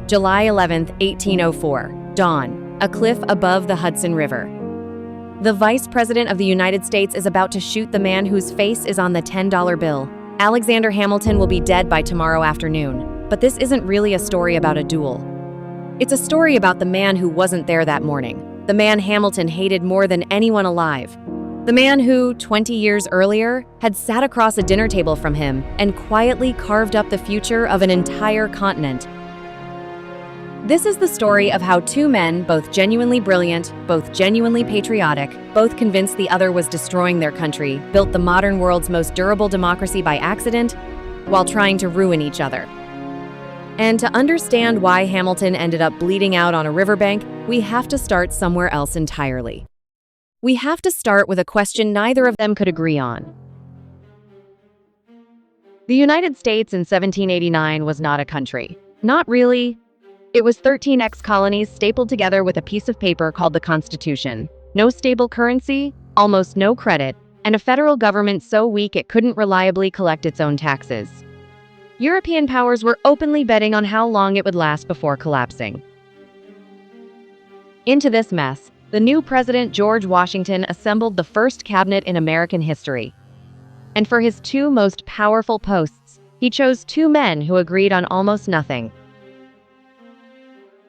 July 11, 1804. Dawn. A cliff above the Hudson River. The Vice President of the United States is about to shoot the man whose face is on the $10 bill. Alexander Hamilton will be dead by tomorrow afternoon. But this isn't really a story about a duel. It's a story about the man who wasn't there that morning. The man Hamilton hated more than anyone alive. The man who, 20 years earlier, had sat across a dinner table from him and quietly carved up the future of an entire continent. This is the story of how two men, both genuinely brilliant, both genuinely patriotic, both convinced the other was destroying their country, built the modern world's most durable democracy by accident, while trying to ruin each other. And to understand why Hamilton ended up bleeding out on a riverbank, we have to start somewhere else entirely. We have to start with a question neither of them could agree on. The United States in 1789 was not a country. Not really. It was 13 ex-colonies stapled together with a piece of paper called the Constitution. No stable currency, almost no credit, and a federal government so weak it couldn't reliably collect its own taxes. European powers were openly betting on how long it would last before collapsing. Into this mess, the new president, George Washington, assembled the first cabinet in American history. And for his two most powerful posts, he chose two men who agreed on almost nothing.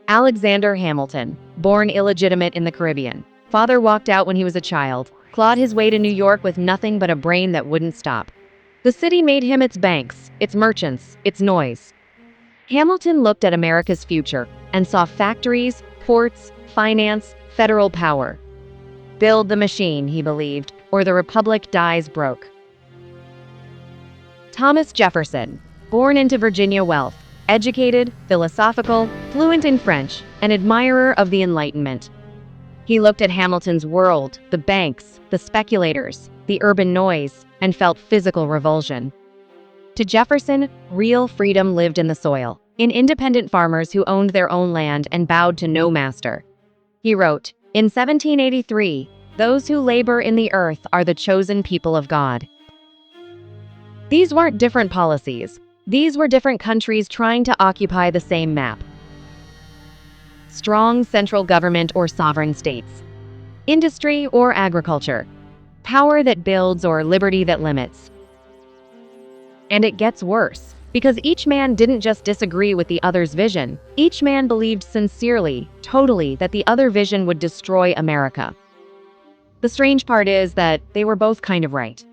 Alexander Hamilton, born illegitimate in the Caribbean. Father walked out when he was a child, clawed his way to New York with nothing but a brain that wouldn't stop. The city made him its banks, its merchants, its noise. Hamilton looked at America's future and saw factories, ports, finance, federal power. Build the machine, he believed, or the republic dies broke. Thomas Jefferson, born into Virginia wealth, educated, philosophical, fluent in French, an admirer of the Enlightenment. He looked at Hamilton's world, the banks, the speculators, the urban noise, and felt physical revulsion. To Jefferson, real freedom lived in the soil, in independent farmers who owned their own land and bowed to no master. He wrote, in 1783, those who labor in the earth are the chosen people of God. These weren't different policies. These were different countries trying to occupy the same map. Strong central government or sovereign states. Industry or agriculture. Power that builds or liberty that limits. And it gets worse. Because each man didn't just disagree with the other's vision. Each man believed sincerely, totally, that the other vision would destroy America. The strange part is that they were both kind of right.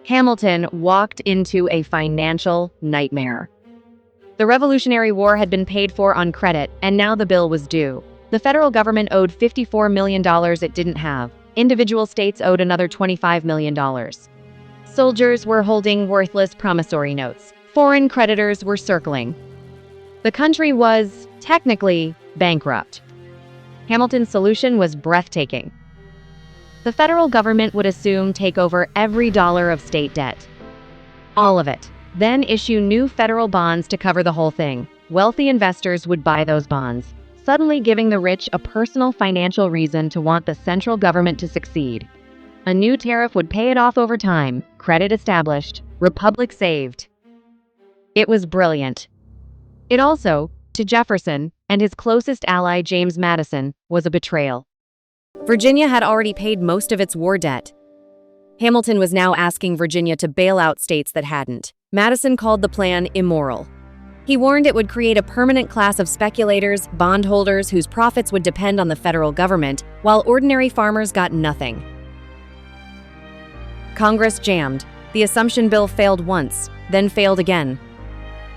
Hamilton walked into a financial nightmare. The Revolutionary War had been paid for on credit, and now the bill was due. The federal government owed $54 million it didn't have. Individual states owed another $25 million. Soldiers were holding worthless promissory notes. Foreign creditors were circling. The country was, technically, bankrupt. Hamilton's solution was breathtaking. The federal government would assume take over every dollar of state debt. All of it. Then issue new federal bonds to cover the whole thing. Wealthy investors would buy those bonds, suddenly giving the rich a personal financial reason to want the central government to succeed. A new tariff would pay it off over time, credit established, republic saved. It was brilliant. It also, to Jefferson and his closest ally James Madison, was a betrayal. Virginia had already paid most of its war debt. Hamilton was now asking Virginia to bail out states that hadn't. Madison called the plan immoral. He warned it would create a permanent class of speculators, bondholders whose profits would depend on the federal government, while ordinary farmers got nothing. Congress jammed. The Assumption Bill failed once, then failed again.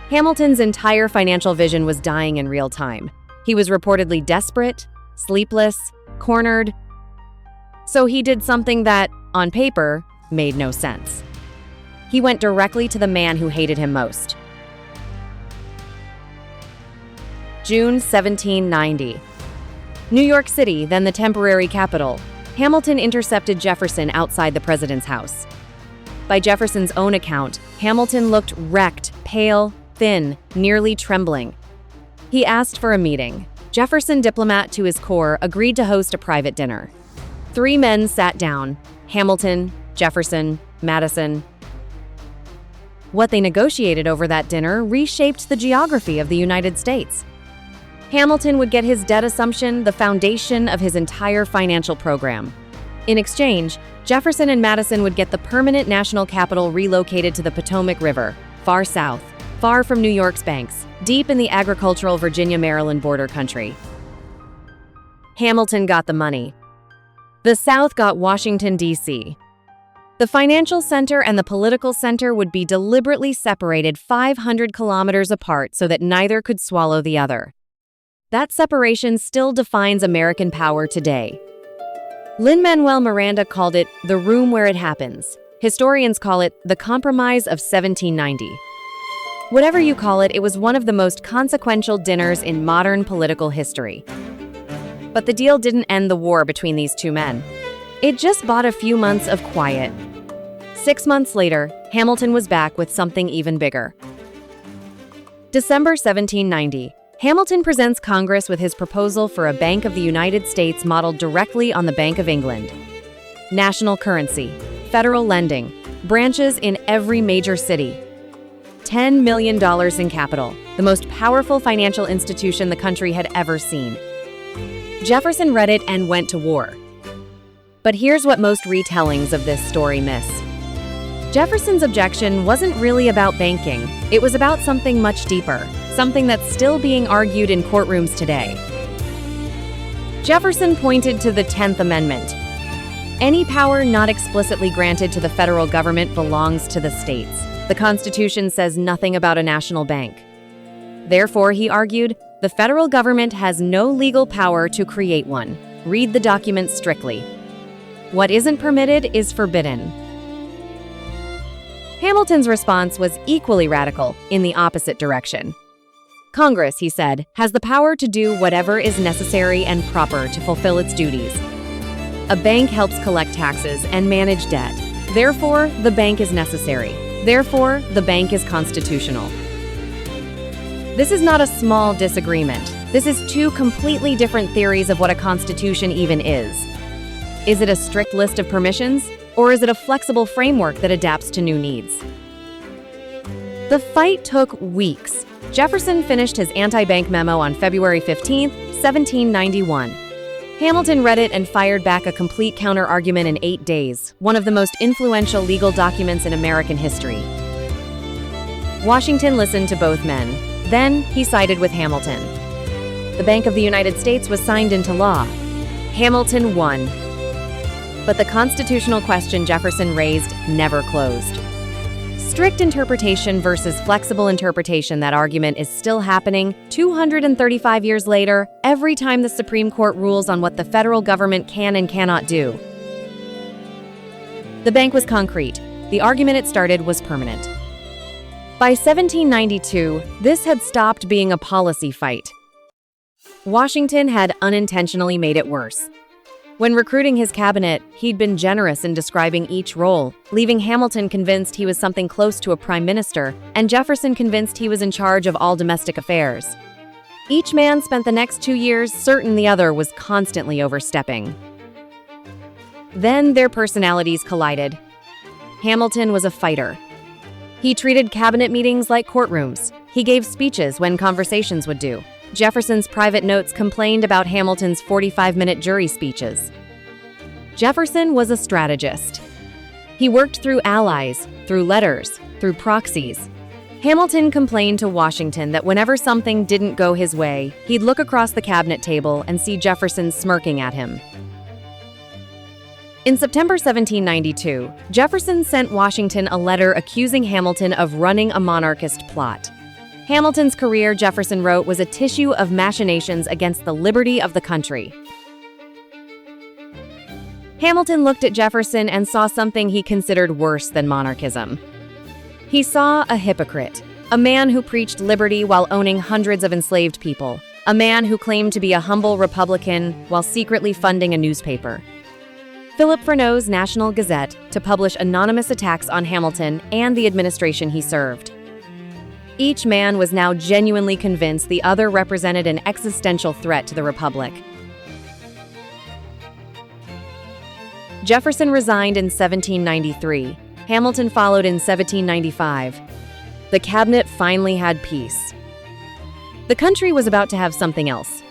Hamilton's entire financial vision was dying in real time. He was reportedly desperate, sleepless, cornered. So he did something that, on paper, made no sense. He went directly to the man who hated him most. June 1790. New York City, then the temporary capital. Hamilton intercepted Jefferson outside the president's house. By Jefferson's own account, Hamilton looked wrecked, pale, thin, nearly trembling. He asked for a meeting. Jefferson, diplomat to his core, agreed to host a private dinner. 3 men sat down: Hamilton, Jefferson, Madison. What they negotiated over that dinner reshaped the geography of the United States. Hamilton would get his debt assumption, the foundation of his entire financial program. In exchange, Jefferson and Madison would get the permanent national capital relocated to the Potomac River, far south, far from New York's banks, deep in the agricultural Virginia-Maryland border country. Hamilton got the money. The South got Washington, D.C. The financial center and the political center would be deliberately separated 500 kilometers apart so that neither could swallow the other. That separation still defines American power today. Lin-Manuel Miranda called it the room where it happens. Historians call it the Compromise of 1790. Whatever you call it, it was one of the most consequential dinners in modern political history. But the deal didn't end the war between these two men. It just bought a few months of quiet. 6 months later, Hamilton was back with something even bigger. December 1790. Hamilton presents Congress with his proposal for a Bank of the United States modeled directly on the Bank of England. National currency, federal lending, branches in every major city. $10 million in capital, the most powerful financial institution the country had ever seen. Jefferson read it and went to war. But here's what most retellings of this story miss. Jefferson's objection wasn't really about banking. It was about something much deeper, something that's still being argued in courtrooms today. Jefferson pointed to the 10th Amendment. Any power not explicitly granted to the federal government belongs to the states. The Constitution says nothing about a national bank. Therefore, he argued, the federal government has no legal power to create one. Read the document strictly. What isn't permitted is forbidden. Hamilton's response was equally radical, in the opposite direction. Congress, he said, has the power to do whatever is necessary and proper to fulfill its duties. A bank helps collect taxes and manage debt. Therefore, the bank is necessary. Therefore, the bank is constitutional. This is not a small disagreement. This is two completely different theories of what a constitution even is. Is it a strict list of permissions, or is it a flexible framework that adapts to new needs? The fight took weeks. Jefferson finished his anti-bank memo on February 15, 1791. Hamilton read it and fired back a complete counter-argument in 8 days, one of the most influential legal documents in American history. Washington listened to both men. Then, he sided with Hamilton. The Bank of the United States was signed into law. Hamilton won. But the constitutional question Jefferson raised never closed. Strict interpretation versus flexible interpretation, that argument is still happening 235 years later, every time the Supreme Court rules on what the federal government can and cannot do. The bank was concrete. The argument it started was permanent. By 1792, this had stopped being a policy fight. Washington had unintentionally made it worse. When recruiting his cabinet, he'd been generous in describing each role, leaving Hamilton convinced he was something close to a prime minister, and Jefferson convinced he was in charge of all domestic affairs. Each man spent the next 2 years certain the other was constantly overstepping. Then their personalities collided. Hamilton was a fighter. He treated cabinet meetings like courtrooms. He gave speeches when conversations would do. Jefferson's private notes complained about Hamilton's 45-minute jury speeches. Jefferson was a strategist. He worked through allies, through letters, through proxies. Hamilton complained to Washington that whenever something didn't go his way, he'd look across the cabinet table and see Jefferson smirking at him. In September 1792, Jefferson sent Washington a letter accusing Hamilton of running a monarchist plot. Hamilton's career, Jefferson wrote, was a tissue of machinations against the liberty of the country. Hamilton looked at Jefferson and saw something he considered worse than monarchism. He saw a hypocrite, a man who preached liberty while owning hundreds of enslaved people, a man who claimed to be a humble Republican while secretly funding a newspaper. Philip Freneau's National Gazette to publish anonymous attacks on Hamilton and the administration he served. Each man was now genuinely convinced the other represented an existential threat to the Republic. Jefferson resigned in 1793. Hamilton followed in 1795. the cabinet finally had peace. The country was about to have something else.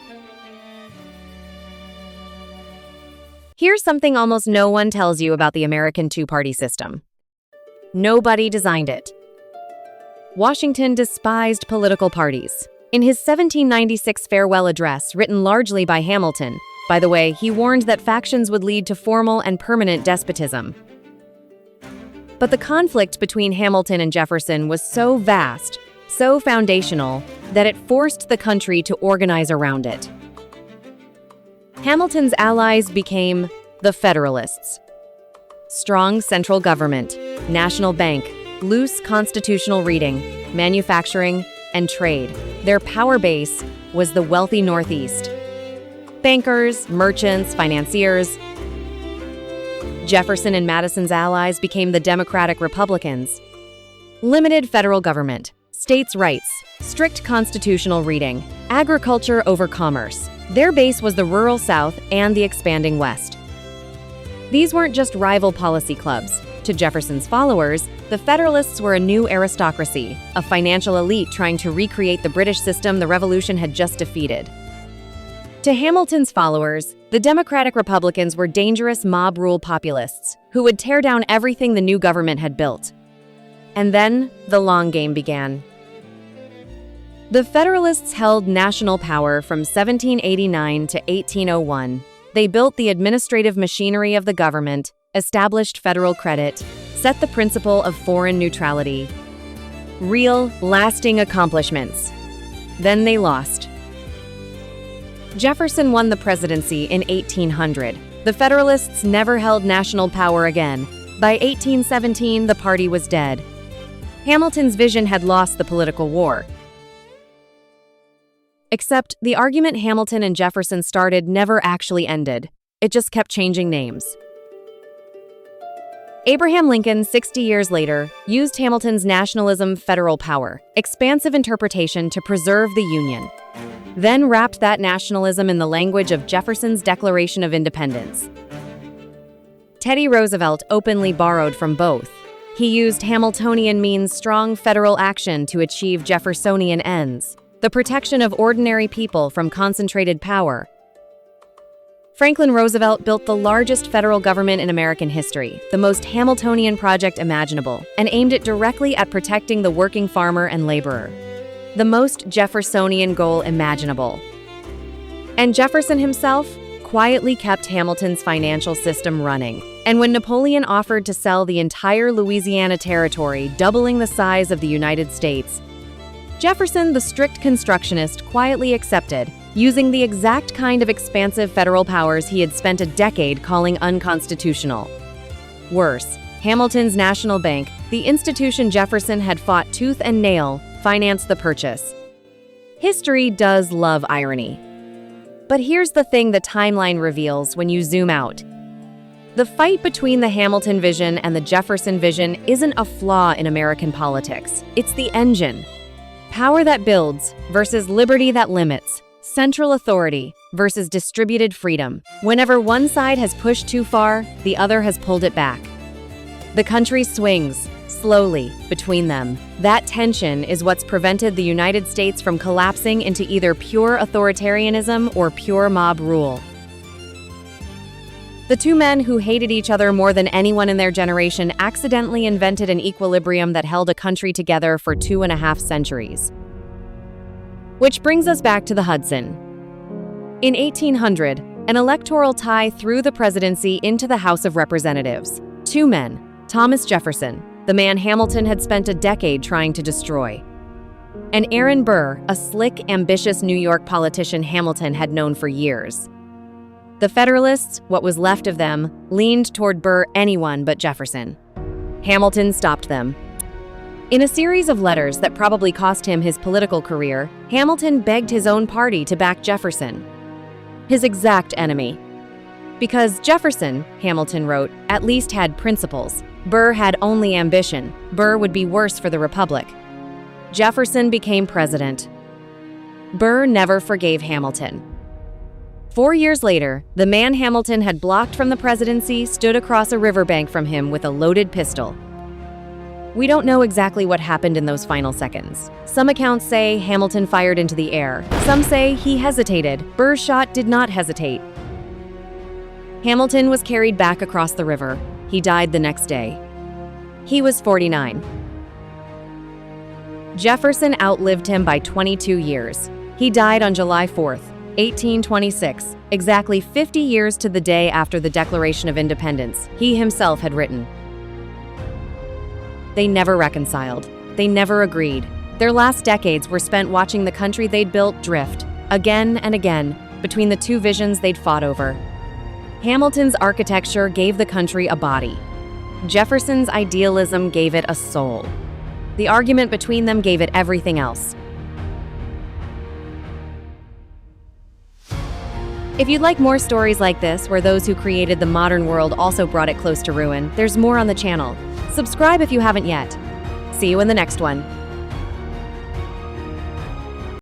Here's something almost no one tells you about the American two-party system. Nobody designed it. Washington despised political parties. In his 1796 farewell address, written largely by Hamilton, by the way, he warned that factions would lead to formal and permanent despotism. But the conflict between Hamilton and Jefferson was so vast, so foundational, that it forced the country to organize around it. Hamilton's allies became the Federalists. Strong central government, national bank, loose constitutional reading, manufacturing, and trade. Their power base was the wealthy Northeast. Bankers, merchants, financiers. Jefferson and Madison's allies became the Democratic Republicans. Limited federal government, states' rights, strict constitutional reading, agriculture over commerce. Their base was the rural South and the expanding West. These weren't just rival policy clubs. To Jefferson's followers, the Federalists were a new aristocracy, a financial elite trying to recreate the British system the Revolution had just defeated. To Hamilton's followers, the Democratic Republicans were dangerous mob-rule populists who would tear down everything the new government had built. And then, the long game began. The Federalists held national power from 1789 to 1801. They built the administrative machinery of the government, established federal credit, set the principle of foreign neutrality. Real, lasting accomplishments. Then they lost. Jefferson won the presidency in 1800. The Federalists never held national power again. By 1817, the party was dead. Hamilton's vision had lost the political war. Except the argument Hamilton and Jefferson started never actually ended. It just kept changing names. Abraham Lincoln, 60 years later, used Hamilton's nationalism, federal power, expansive interpretation to preserve the Union. Then wrapped that nationalism in the language of Jefferson's Declaration of Independence. Teddy Roosevelt openly borrowed from both. He used Hamiltonian means strong federal action to achieve Jeffersonian ends, the protection of ordinary people from concentrated power. Franklin Roosevelt built the largest federal government in American history, the most Hamiltonian project imaginable, and aimed it directly at protecting the working farmer and laborer. The most Jeffersonian goal imaginable. And Jefferson himself quietly kept Hamilton's financial system running. And when Napoleon offered to sell the entire Louisiana Territory, doubling the size of the United States, Jefferson, the strict constructionist, quietly accepted, using the exact kind of expansive federal powers he had spent a decade calling unconstitutional. Worse, Hamilton's National Bank, the institution Jefferson had fought tooth and nail, financed the purchase. History does love irony. But here's the thing the timeline reveals when you zoom out. The fight between the Hamilton vision and the Jefferson vision isn't a flaw in American politics. It's the engine. Power that builds versus liberty that limits. Central authority versus distributed freedom. Whenever one side has pushed too far, the other has pulled it back. The country swings, slowly, between them. That tension is what's prevented the United States from collapsing into either pure authoritarianism or pure mob rule. The two men who hated each other more than anyone in their generation accidentally invented an equilibrium that held a country together for 2.5 centuries. Which brings us back to the Hudson. In 1800, an electoral tie threw the presidency into the House of Representatives. Two men, Thomas Jefferson, the man Hamilton had spent a decade trying to destroy, and Aaron Burr, a slick, ambitious New York politician Hamilton had known for years. The Federalists, what was left of them, leaned toward Burr anyone but Jefferson. Hamilton stopped them. In a series of letters that probably cost him his political career, Hamilton begged his own party to back Jefferson, his exact enemy. Because Jefferson, Hamilton wrote, at least had principles. Burr had only ambition. Burr would be worse for the Republic. Jefferson became president. Burr never forgave Hamilton. 4 years later, the man Hamilton had blocked from the presidency stood across a riverbank from him with a loaded pistol. We don't know exactly what happened in those final seconds. Some accounts say Hamilton fired into the air. Some say he hesitated. Burr's shot did not hesitate. Hamilton was carried back across the river. He died the next day. He was 49. Jefferson outlived him by 22 years. He died on July 4th, 1826, exactly 50 years to the day after the Declaration of Independence he himself had written. They never reconciled. They never agreed. Their last decades were spent watching the country they'd built drift, again and again, between the two visions they'd fought over. Hamilton's architecture gave the country a body. Jefferson's idealism gave it a soul. The argument between them gave it everything else. If you'd like more stories like this, where those who created the modern world also brought it close to ruin, there's more on the channel. Subscribe if you haven't yet. See you in the next one.